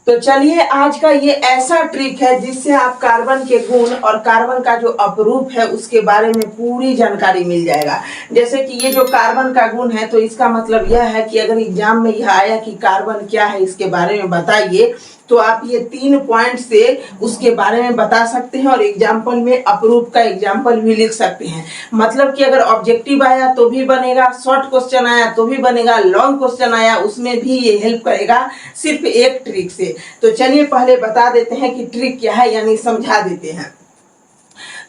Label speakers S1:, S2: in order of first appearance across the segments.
S1: तो चलिए आज का ये ऐसा ट्रिक है जिससे आप कार्बन के गुण और कार्बन का जो अपरूप है उसके बारे में पूरी जानकारी मिल जाएगा। जैसे कि ये जो कार्बन का गुण है तो इसका मतलब यह है कि अगर एग्जाम में यह आया कि कार्बन क्या है इसके बारे में बताइए, तो आप ये 3 पॉइंट से उसके बारे में बता सकते हैं और एग्जाम्पल में अपरूप का एग्जाम्पल भी लिख सकते हैं। मतलब कि अगर ऑब्जेक्टिव आया तो भी बनेगा, शॉर्ट क्वेश्चन आया तो भी बनेगा, लॉन्ग क्वेश्चन आया उसमें भी ये हेल्प करेगा सिर्फ एक ट्रिक से। तो चलिए पहले बता देते हैं कि ट्रिक क्या है, यानी समझा देते हैं।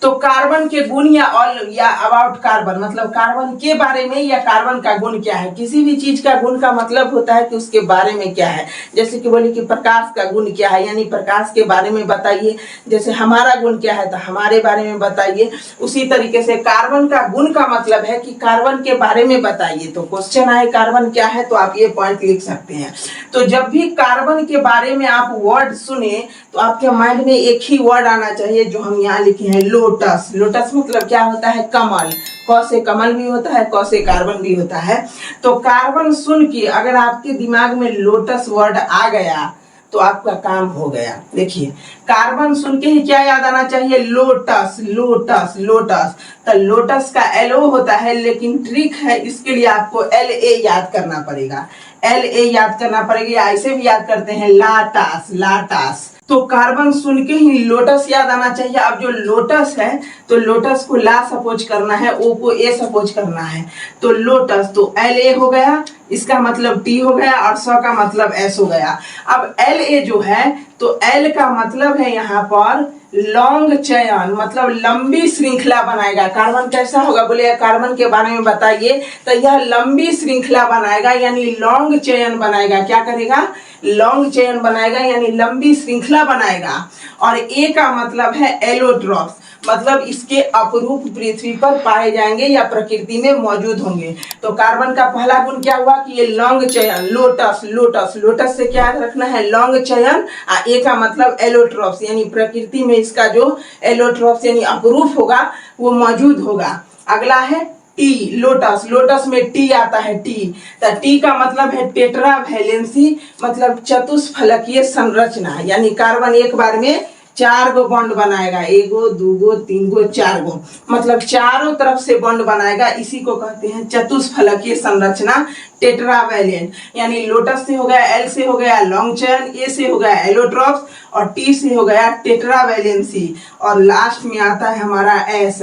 S1: तो कार्बन के गुण या ऑल या अबाउट कार्बन मतलब कार्बन के बारे में या कार्बन का गुण क्या है। किसी भी चीज का गुण का मतलब होता है कि उसके बारे में क्या है। जैसे कि बोले कि प्रकाश का गुण क्या है, यानी प्रकाश के बारे में बताइए। जैसे हमारा गुण क्या है तो हमारे बारे में बताइए। उसी तरीके से कार्बन का गुण का मतलब है कि कार्बन के बारे में बताइए। तो क्वेश्चन आए कार्बन क्या है तो आप ये पॉइंट लिख सकते हैं। तो जब भी कार्बन के बारे में आप वर्ड सुने तो आपके माइंड में एक ही वर्ड आना चाहिए जो हम यहाँ लिखे हैं, लोटस। लोटस मतलब क्या होता है? कमल। क से कमल भी होता है, क से कार्बन भी होता है। तो कार्बन सुन के अगर आपके दिमाग में लोटस वर्ड आ गया तो आपका काम हो गया। देखिए कार्बन सुन के ही क्या याद आना चाहिए? Lotus lotus lotus. तो लोटस का LO होता है, लेकिन ट्रिक है इसके लिए आपको LA याद करना पड़ेगा। LA याद करना पड़ेगा, ऐसे भी याद करते हैं लाटास लाटास। तो कार्बन सुन के ही लोटस याद आना चाहिए। अब जो लोटस है तो लोटस को ला सपोज करना है, ओ को ए सपोज करना है। तो लोटस तो LA हो गया, इसका मतलब T हो गया और स का मतलब S हो गया। अब LA जो है तो L का मतलब है यहाँ पर लॉन्ग चयन, मतलब लंबी श्रृंखला बनाएगा। कार्बन कैसा होगा? बोले कार्बन के बारे में बताइए तो यह लंबी श्रृंखला बनाएगा, यानी लॉन्ग चयन बनाएगा। क्या करेगा? लॉन्ग चयन बनाएगा, यानी लंबी श्रृंखला बनाएगा। और ए का मतलब है एलोट्रॉप्स, मतलब इसके अपरूप पृथ्वी पर पाए जाएंगे या प्रकृति में मौजूद होंगे। तो कार्बन का पहला गुण क्या हुआ कि ये लॉन्ग चयन, लोटस लोटस। लोटस से क्या रखना है? लॉन्ग चयन। ए का मतलब एलोट्रॉप्स, यानी प्रकृति में इसका जो एलोट्रॉप्स यानी अपरूप होगा वो मौजूद होगा। अगला है टी, लोटस। लोटस में टी आता है, टी। तो टी का मतलब है टेट्रा वैलेंसी, मतलब चतुष्फलकीय संरचना, यानी कार्बन एक बार में 4 गो बॉन्ड बनाएगा। 1 गो 2 गो 3 गो 4 गो, मतलब चारों तरफ से बॉन्ड बनाएगा। इसी को कहते हैं चतुष्फलकीय संरचना, टेट्रावैलेंट। यानी लोटस से हो गया, L से हो गया लॉन्ग चेन, A से हो गया एलोट्रॉप्स और T से हो गया टेट्रावैलेंसी और लास्ट में आता है हमारा S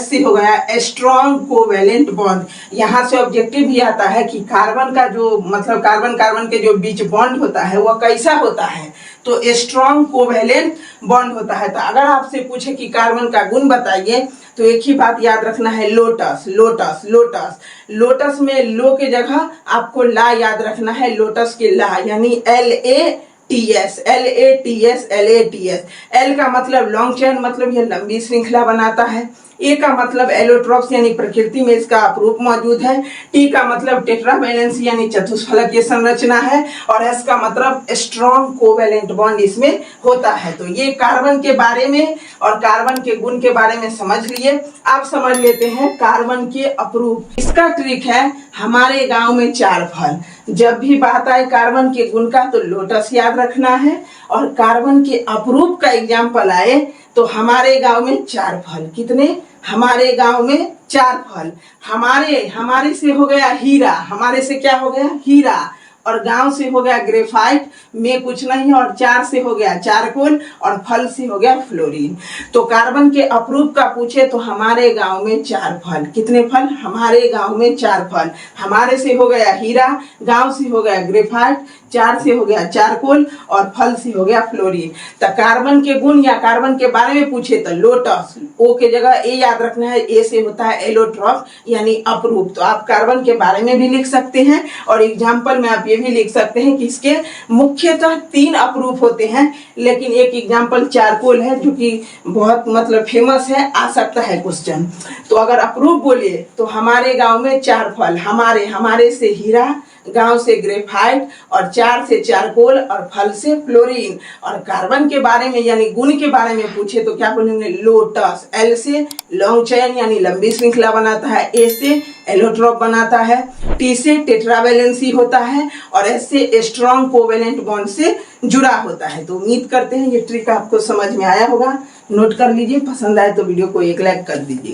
S1: से हो गया स्ट्रॉन्ग कोवैलेंट बॉन्ड। यहाँ से ऑब्जेक्टिव भी आता है कि कार्बन का जो मतलब कार्बन कार्बन के जो बीच बॉन्ड होता है वह कैसा होता है? तो स्ट्रॉन्ग कोवैलेंट बॉन्ड होता है। तो अगर आपसे पूछे कि कार्बन का गुण बताइए तो एक ही बात याद रखना है, लोटस लोटस लोटस। लोटस में लो के जगह आपको ला याद रखना है, लोटस के ला, यानी LATS LATS LATS। L का मतलब लॉन्ग चेन, मतलब यह लंबी श्रृंखला बनाता है। ए का मतलब एलोट्रॉप्स, यानी प्रकृति में इसका अपरूप मौजूद है। टी का मतलब टेट्रावैलेंसी, यानी चतुष्फलकीय संरचना है। और एस का मतलब स्ट्रॉन्ग कोवैलेंट बॉन्ड इसमें होता है। तो ये कार्बन के बारे में और कार्बन के गुण के बारे में समझ लिए। अब समझ लेते हैं कार्बन के अपरूप। इसका ट्रिक है, हमारे गांव में 4 फल। जब भी बात आए कार्बन के गुण का तो लोटस याद रखना है, और कार्बन के अपरूप का एग्जाम्पल आए तो हमारे गांव में 4 फल। कितने? हमारे गांव में 4 फल। हमारे से हो गया हीरा, हमारे से क्या हो गया? हीरा। और गांव से हो गया ग्रेफाइट, में कुछ नहीं, और 4 से हो गया चारकोल, और फल से हो गया फ्लोरीन। तो कार्बन के अपरूप का पूछे तो हमारे गांव में 4 फल। कितने फल? हमारे गांव में 4 फल। हमारे से हो गया हीरा, गांव से हो गया ग्रेफाइट, 4 से हो गया चारकोल और फल से हो गया फ्लोरीन। तो कार्बन के गुण या कार्बन के बारे में पूछे तो लोटस, ओ के जगह ए याद रखना है, ए से होता है एलोट्रॉप यानी अपरूप। तो आप कार्बन के बारे में भी लिख सकते हैं और एग्जाम्पल में आप ये भी लिख सकते हैं कि इसके मुख्यतः 3 अपरूप होते हैं, लेकिन एक एग्जाम्पल चारकोल है जो कि बहुत मतलब फेमस है, आ सकता है क्वेश्चन। तो अगर अपरूप बोलिए तो हमारे गांव में 4 फल। हमारे से हीरा, गांव से ग्रेफाइट और चार से चारकोल और फल से फ्लोरीन। और कार्बन के बारे में यानी गुण के बारे में पूछे तो क्या बोलेंगे, लोटस। एल से लॉन्ग चेन यानी लंबी श्रृंखला बनाता है, ए से एलोट्रोप बनाता है, टी से टेट्रावेलेंसी होता है और एस से स्ट्रॉन्ग कोवेलेंट बॉन्ड से जुड़ा होता है। तो उम्मीद करते हैं ये ट्रिक आपको समझ में आया होगा। नोट कर लीजिए, पसंद आए तो वीडियो को एक लाइक कर दीजिए।